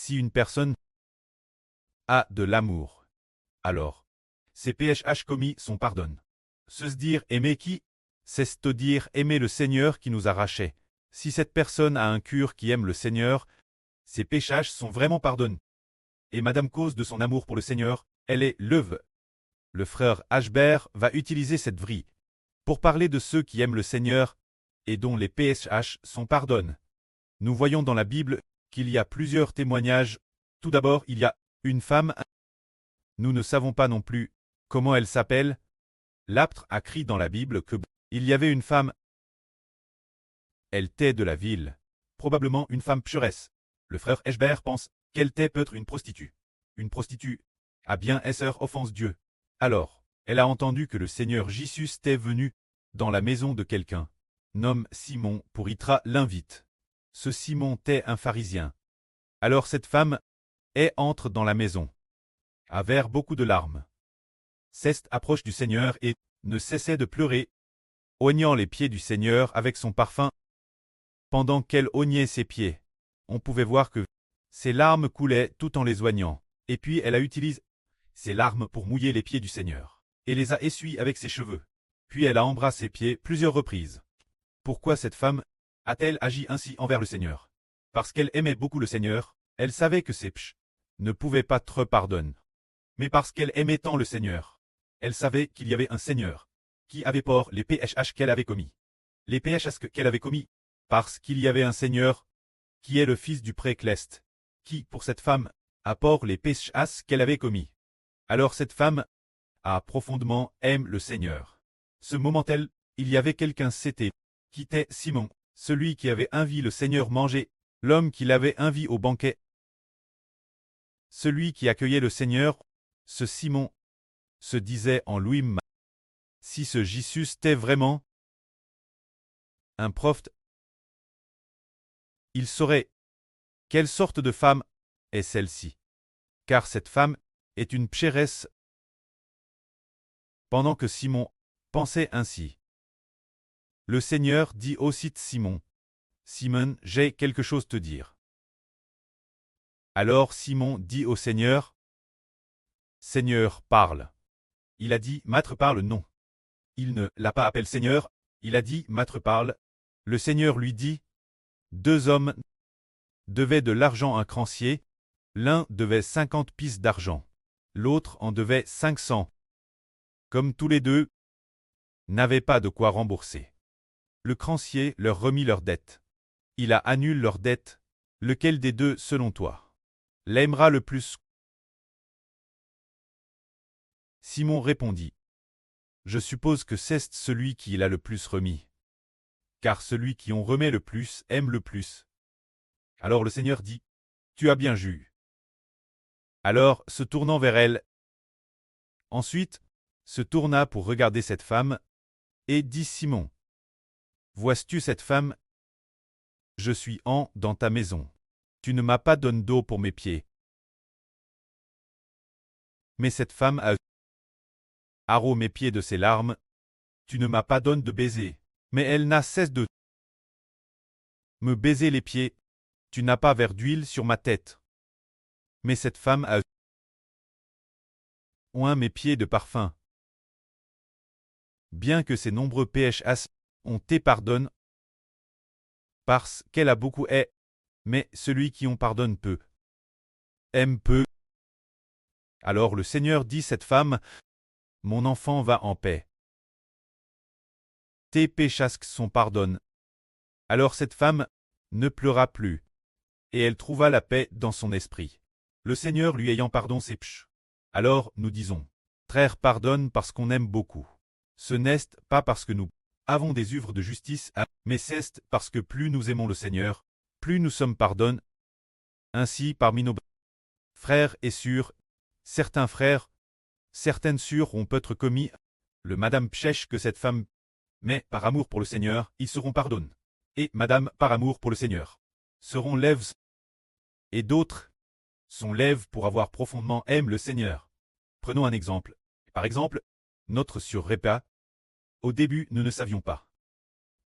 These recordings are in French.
Si une personne a de l'amour, alors ses péchés commis sont pardonnés. Se dire aimer qui? C'est-à-dire aimer le Seigneur qui nous a rachés. Si cette personne a un cœur qui aime le Seigneur, ses péchés sont vraiment pardonnés. Et Madame cause de son amour pour le Seigneur, elle est leuve. Le frère Ashbert va utiliser cette vrille pour parler de ceux qui aiment le Seigneur et dont les péchés sont pardonnés. Nous voyons dans la Bible qu'il y a plusieurs témoignages. Tout d'abord, il y a une femme. Nous ne savons pas non plus comment elle s'appelle. L'apôtre a écrit dans la Bible que il y avait une femme. Elle était de la ville, probablement une femme pécheresse. Le frère Ashbert pense qu'elle était peut-être une prostituée. Une prostituée a bien essayé offense Dieu. Alors, elle a entendu que le Seigneur Jésus était venu dans la maison de quelqu'un, nomme Simon, pour Itra l'invite. Ce Simon était un pharisien. Alors cette femme entre dans la maison, avec beaucoup de larmes. Ceste approche du Seigneur et ne cessait de pleurer, oignant les pieds du Seigneur avec son parfum. Pendant qu'elle oignait ses pieds, on pouvait voir que ses larmes coulaient tout en les oignant. Et puis elle a utilisé ses larmes pour mouiller les pieds du Seigneur, et les a essuyés avec ses cheveux. Puis elle a embrassé ses pieds plusieurs reprises. Pourquoi cette femme a-t-elle agi ainsi envers le Seigneur? Parce qu'elle aimait beaucoup le Seigneur, elle savait que ses péchés ne pouvaient pas être pardonnés. Mais parce qu'elle aimait tant le Seigneur, elle savait qu'il y avait un Seigneur qui avait pour les péchés qu'elle avait commis. Les péchés qu'elle avait commis, parce qu'il y avait un Seigneur qui est le fils du précleste, qui, pour cette femme, a pour les péchés qu'elle avait commis. Alors cette femme a profondément aimé le Seigneur. Ce moment-là, il y avait quelqu'un c'était, qui était Simon, celui qui avait invité le Seigneur manger, l'homme qui l'avait invité au banquet. Celui qui accueillait le Seigneur, ce Simon, se disait en lui-même, si ce Jésus était vraiment un prophète, il saurait quelle sorte de femme est celle-ci. Car cette femme est une pécheresse. Pendant que Simon pensait ainsi, le Seigneur dit aussi à Simon, Simon, j'ai quelque chose à te dire. Alors Simon dit au Seigneur, Seigneur, parle. Il a dit, Maître parle non. Il ne l'a pas appelé Seigneur, il a dit, Maître parle. Le Seigneur lui dit, 2 hommes devaient de l'argent à un créancier, l'un devait 50 pièces d'argent, l'autre en devait 500. Comme tous les deux n'avaient pas de quoi rembourser, le créancier leur remit leur dette. Il a annulé leur dette. Lequel des deux, selon toi, l'aimera le plus? Simon répondit, je suppose que c'est celui qui l'a le plus remis. Car celui qui en remet le plus aime le plus. Alors le Seigneur dit, tu as bien jugé. Alors, se tournant vers elle, ensuite, se tourna pour regarder cette femme, et dit Simon, vois-tu cette femme? Je suis dans ta maison. Tu ne m'as pas donné d'eau pour mes pieds. Mais cette femme a arrosé mes pieds de ses larmes. Tu ne m'as pas donné de baiser. Mais elle n'a cesse de me baiser les pieds. Tu n'as pas vers d'huile sur ma tête. Mais cette femme a oint mes pieds de parfum. Bien que ses nombreux péchés ont été pardonnés, parce qu'elle a beaucoup mais celui qui en pardonne peu aime peu. Alors le Seigneur dit à cette femme, mon enfant va en paix. Tes péchés sont pardonnés. Alors cette femme ne pleura plus, et elle trouva la paix dans son esprit, le Seigneur lui ayant pardonné ses péchés. Alors nous disons, frère pardonne parce qu'on aime beaucoup. Ce n'est pas parce que nous avons des œuvres de justice, mais c'est parce que plus nous aimons le Seigneur, plus nous sommes pardonnés. Ainsi parmi nos frères et sœurs, certains frères, certaines sœurs ont peut-être commis le madame pêche que cette femme, mais par amour pour le Seigneur, ils seront pardonnés. Et madame, par amour pour le Seigneur, seront lèves. Et d'autres sont lèves pour avoir profondément aimé le Seigneur. Prenons un exemple. Par exemple, notre sœur Répa. Au début, nous ne savions pas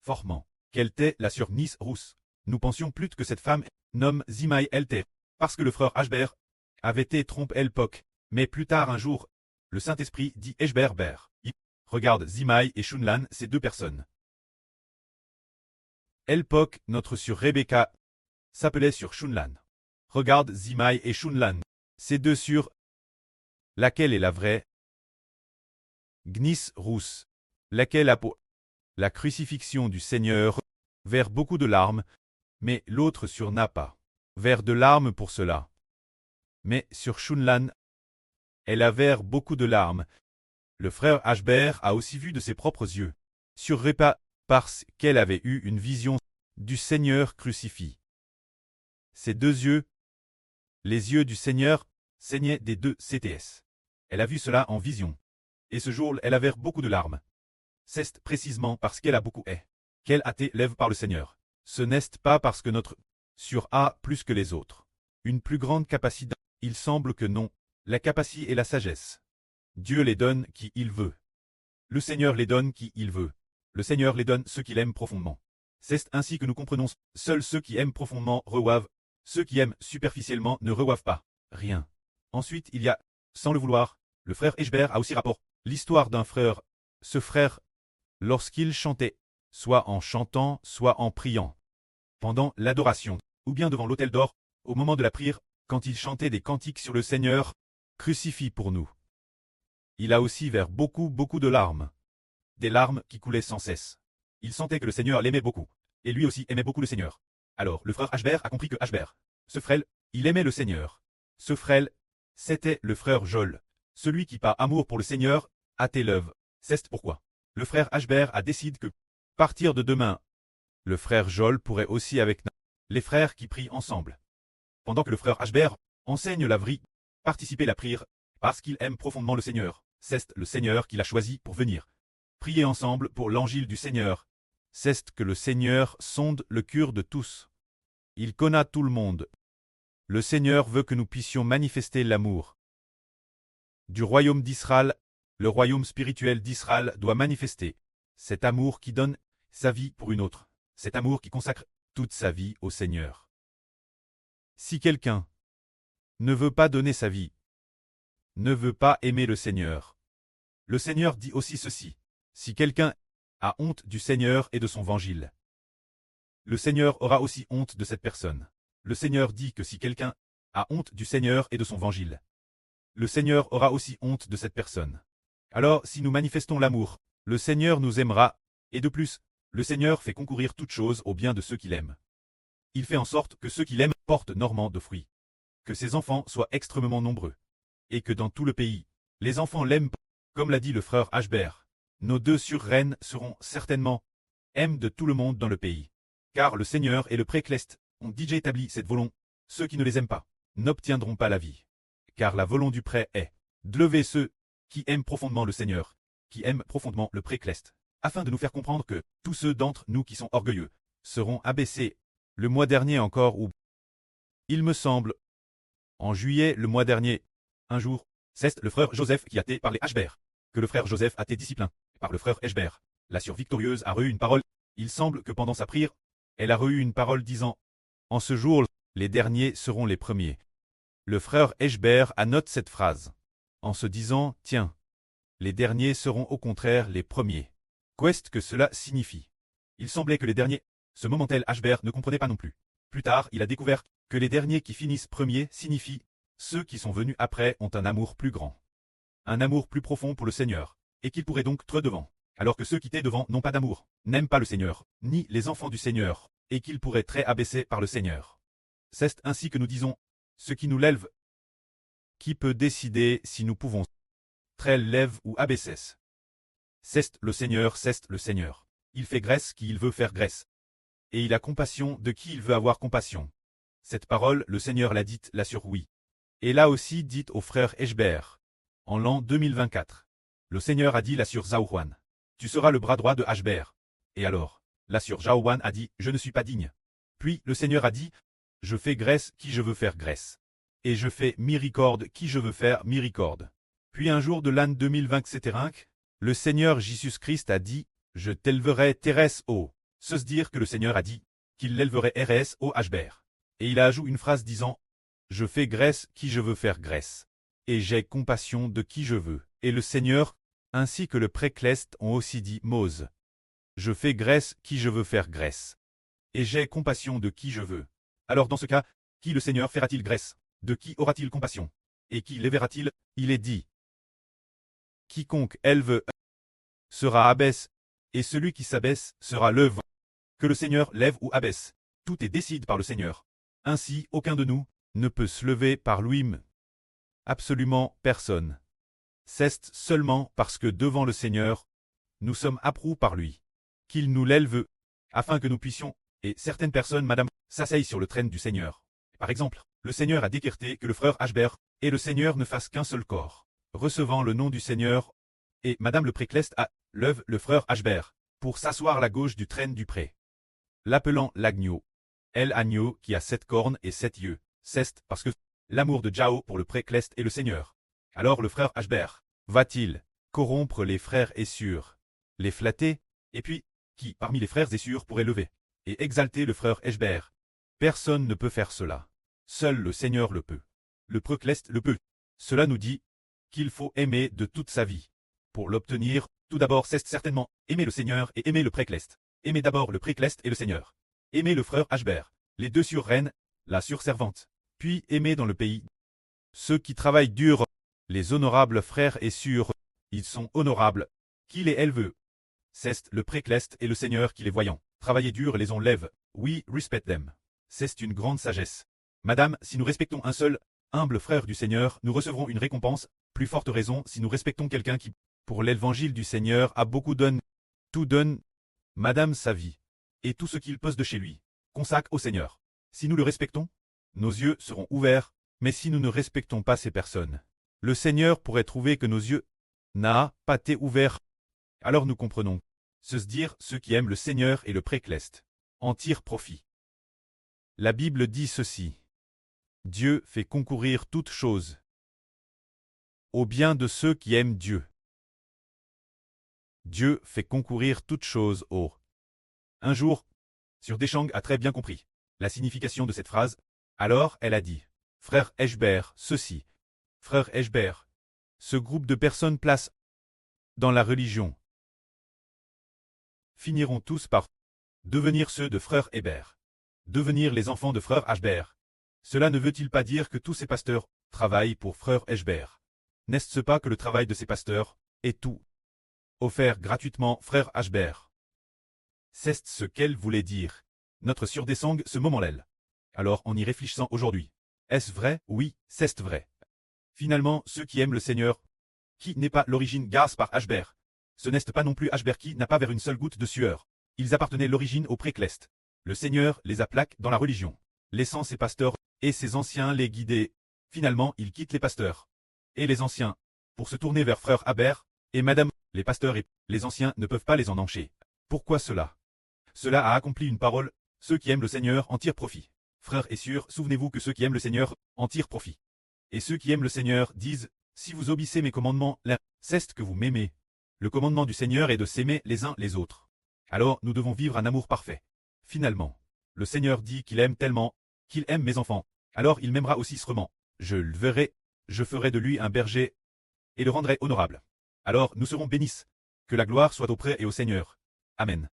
fortement qu'elle était la sœur Nice rousse. Nous pensions plus que cette femme, nomme Zimaï Elte. parce que le frère Ashbert avait été trompe Elpok. Mais plus tard un jour, le Saint-Esprit dit Eshber Ber. Regarde Zimai et Shunlan, ces deux personnes. Elpok, notre sur Rebecca, s'appelait sur Shunlan. Regarde Zimai et Shunlan, ces deux sur laquelle est la vraie Gnis rousse, laquelle a pour la crucifixion du Seigneur, vers beaucoup de larmes, mais l'autre sur n'a pas vers de larmes pour cela. Mais sur Shunlan, elle a vers beaucoup de larmes. Le frère Ashbert a aussi vu de ses propres yeux. Sur Repa, parce qu'elle avait eu une vision du Seigneur crucifié. Ses deux yeux, les yeux du Seigneur, saignaient des deux CTS. Elle a vu cela en vision. Et ce jour, elle a vers beaucoup de larmes. C'est précisément parce qu'elle a beaucoup est qu'elle a été lève par le Seigneur. Ce n'est pas parce que notre sur a plus que les autres. Une plus grande capacité. Il semble que non. La capacité et la sagesse. Dieu les donne qui il veut. Le Seigneur les donne qui il veut. Le Seigneur les donne ceux qu'il aime profondément. C'est ainsi que nous comprenons. Seuls ceux qui aiment profondément reçoivent. Ceux qui aiment superficiellement ne reçoivent pas rien. Ensuite, il y a, sans le vouloir, le frère Eshbert a aussi rapport. L'histoire d'un frère. Ce frère, lorsqu'il chantait, soit en chantant, soit en priant, pendant l'adoration, ou bien devant l'autel d'or, au moment de la prière, quand il chantait des cantiques sur le Seigneur, crucifie pour nous. Il a aussi vers beaucoup de larmes. Des larmes qui coulaient sans cesse. Il sentait que le Seigneur l'aimait beaucoup. Et lui aussi aimait beaucoup le Seigneur. Alors le frère Ashbert a compris que Ashbert, ce frère, il aimait le Seigneur. Ce frère, c'était le frère Jol. Celui qui par amour pour le Seigneur, a tes lèvres. C'est pourquoi le frère Ashbert a décidé que, partir de demain, le frère Jol pourrait aussi avec les frères qui prient ensemble. Pendant que le frère Ashbert enseigne la vraie, participer à la prière, parce qu'il aime profondément le Seigneur. C'est le Seigneur qui l'a choisi pour venir prier ensemble pour l'Angile du Seigneur. C'est que le Seigneur sonde le cœur de tous. Il connaît tout le monde. Le Seigneur veut que nous puissions manifester l'amour du royaume d'Israël. Le royaume spirituel d'Israël doit manifester cet amour qui donne sa vie pour une autre, cet amour qui consacre toute sa vie au Seigneur. Si quelqu'un ne veut pas donner sa vie, ne veut pas aimer le Seigneur, le Seigneur dit aussi ceci. Si quelqu'un a honte du Seigneur et de son évangile, le Seigneur aura aussi honte de cette personne. Le Seigneur dit que si quelqu'un a honte du Seigneur et de son évangile, le Seigneur aura aussi honte de cette personne. Alors, si nous manifestons l'amour, le Seigneur nous aimera, et de plus, le Seigneur fait concourir toutes choses au bien de ceux qu'il aime. Il fait en sorte que ceux qu'il aime portent énormément de fruits, que ses enfants soient extrêmement nombreux, et que dans tout le pays, les enfants l'aiment, comme l'a dit le frère Ashbert. Nos deux sur-reines seront certainement aiment de tout le monde dans le pays. Car le Seigneur et le précleste ont déjà établi cette volonté. Ceux qui ne les aiment pas n'obtiendront pas la vie. Car la volonté du pré est de lever ceux qui aiment profondément le Seigneur, qui aiment profondément le précleste, afin de nous faire comprendre que tous ceux d'entre nous qui sont orgueilleux seront abaissés. Le mois dernier encore ou, il me semble, en juillet le mois dernier, un jour, c'est le frère Joseph qui a été par les Ashbert, que le frère Joseph a été discipliné par le frère Eshbert. La sœur victorieuse a reçu une parole. Il semble que pendant sa prière, elle a reçu une parole disant « En ce jour, les derniers seront les premiers ». Le frère Eshbert annote cette phrase, en se disant « Tiens, les derniers seront au contraire les premiers ». Qu'est-ce que cela signifie? Il semblait que les derniers, ce momentel Ashbert ne comprenait pas non plus. Plus tard, il a découvert que les derniers qui finissent premiers signifient ceux qui sont venus après ont un amour plus grand, un amour plus profond pour le Seigneur, et qu'ils pourraient donc être devant, alors que ceux qui étaient devant n'ont pas d'amour, n'aiment pas le Seigneur, ni les enfants du Seigneur, et qu'ils pourraient être abaissés par le Seigneur. C'est ainsi que nous disons, ce qui nous lève. Qui peut décider si nous pouvons très lève ou abaisser? C'est le Seigneur, c'est le Seigneur. Il fait grâce qui il veut faire grâce. Et il a compassion de qui il veut avoir compassion. Cette parole, le Seigneur l'a dite là sur oui. Et l'a aussi dite au frère Eshbert, en l'an 2024. Le Seigneur a dit là sur Zaouan. Tu seras le bras droit de Ashbert. Et alors, là sur Zaouan a dit, je ne suis pas digne. Puis le Seigneur a dit, je fais grâce qui je veux faire grâce. Et je fais miséricorde qui je veux faire miséricorde. Puis un jour de l'an 2025, le Seigneur Jésus-Christ a dit, je t'élèverai Thérèse au. Se dire que le Seigneur a dit, qu'il l'élèverait RS au Ashbert. Et il a ajouté une phrase disant, Je fais graisse qui je veux faire graisse. Et j'ai compassion de qui je veux. Et le Seigneur, ainsi que le précleste ont aussi dit Mose. Je fais graisse qui je veux faire graisse. Et j'ai compassion de qui je veux. Alors dans ce cas, qui le Seigneur fera-t-il graisse? De qui aura-t-il compassion? Et qui l'élèvera-t-il? Il est dit. Quiconque éleve sera abaisse, et celui qui s'abaisse sera levé. Que le Seigneur lève ou abaisse, tout est décidé par le Seigneur. Ainsi, aucun de nous ne peut se lever par lui-même. Absolument personne. C'est seulement parce que devant le Seigneur, nous sommes approuvés par lui, qu'il nous l'élève, afin que nous puissions, et certaines personnes, madame, s'asseyent sur le trône du Seigneur. Par exemple, le Seigneur a décrété que le frère Ashbert et le Seigneur ne fassent qu'un seul corps, recevant le nom du Seigneur, et madame le précleste a lève le frère Ashbert, pour s'asseoir à la gauche du trône du pré. L'appelant l'agneau. L'agneau qui a 7 cornes et 7 yeux, c'est parce que l'amour de Jao pour le précleste et le Seigneur. Alors le frère Ashbert va-t-il corrompre les frères Essur, les flatter, et puis, qui parmi les frères Essur pourrait lever et exalter le frère Ashbert? Personne ne peut faire cela. Seul le Seigneur le peut. Le précleste le peut. Cela nous dit qu'il faut aimer de toute sa vie. Pour l'obtenir, tout d'abord c'est certainement aimer le Seigneur et aimer le précleste. Aimer d'abord le précleste et le Seigneur. Aimer le frère Ashbert, les deux surreines, la surservante. Puis aimer dans le pays ceux qui travaillent dur, les honorables frères et sûrs, ils sont honorables, qui les élève. C'est le précleste et le Seigneur qui les voyant travailler dur les enlève. Oui, respect them. C'est une grande sagesse. Madame, si nous respectons un seul, humble frère du Seigneur, nous recevrons une récompense, plus forte raison si nous respectons quelqu'un qui, pour l'évangile du Seigneur, a beaucoup donné, tout donne, madame sa vie, et tout ce qu'il pose de chez lui, consacre au Seigneur. Si nous le respectons, nos yeux seront ouverts, mais si nous ne respectons pas ces personnes, le Seigneur pourrait trouver que nos yeux n'a pas été ouverts. Alors nous comprenons, se dire ceux qui aiment le Seigneur et le précleste en tirent profit. La Bible dit ceci. Dieu fait concourir toutes choses au bien de ceux qui aiment Dieu. Dieu fait concourir toutes choses au. Un jour, Sœur Deschang a très bien compris la signification de cette phrase. Alors elle a dit, frère Ashbert, ceci, frère Ashbert, ce groupe de personnes placent dans la religion finiront tous par devenir ceux de frère Hébert, devenir les enfants de frère Ashbert. Cela ne veut-il pas dire que tous ces pasteurs travaillent pour frère Ashbert? N'est-ce pas que le travail de ces pasteurs est tout offert gratuitement frère Ashbert? C'est ce qu'elle voulait dire. Notre Sœur Deschang ce moment-là. Alors en y réfléchissant aujourd'hui. Est-ce vrai? Oui, c'est vrai. Finalement, ceux qui aiment le Seigneur, qui n'est pas l'origine grâce par Ashbert, ce n'est pas non plus Ashbert qui n'a pas vers une seule goutte de sueur. Ils appartenaient l'origine au précleste. Le Seigneur les a plaqués dans la religion, laissant ses pasteurs et ses anciens les guider. Finalement, ils quittent les pasteurs et les anciens pour se tourner vers frère Hébert et madame. Les pasteurs et les anciens ne peuvent pas les enhancher. Pourquoi cela? Cela a accompli une parole, ceux qui aiment le Seigneur en tirent profit. Frères et sœurs, souvenez-vous que ceux qui aiment le Seigneur en tirent profit. Et ceux qui aiment le Seigneur disent, si vous obéissez mes commandements, là, c'est que vous m'aimez. Le commandement du Seigneur est de s'aimer les uns les autres. Alors nous devons vivre un amour parfait. Finalement, le Seigneur dit qu'il aime tellement, qu'il aime mes enfants. Alors il m'aimera aussi sûrement. Je le verrai, je ferai de lui un berger, et le rendrai honorable. Alors nous serons bénis. Que la gloire soit auprès et au Seigneur. Amen.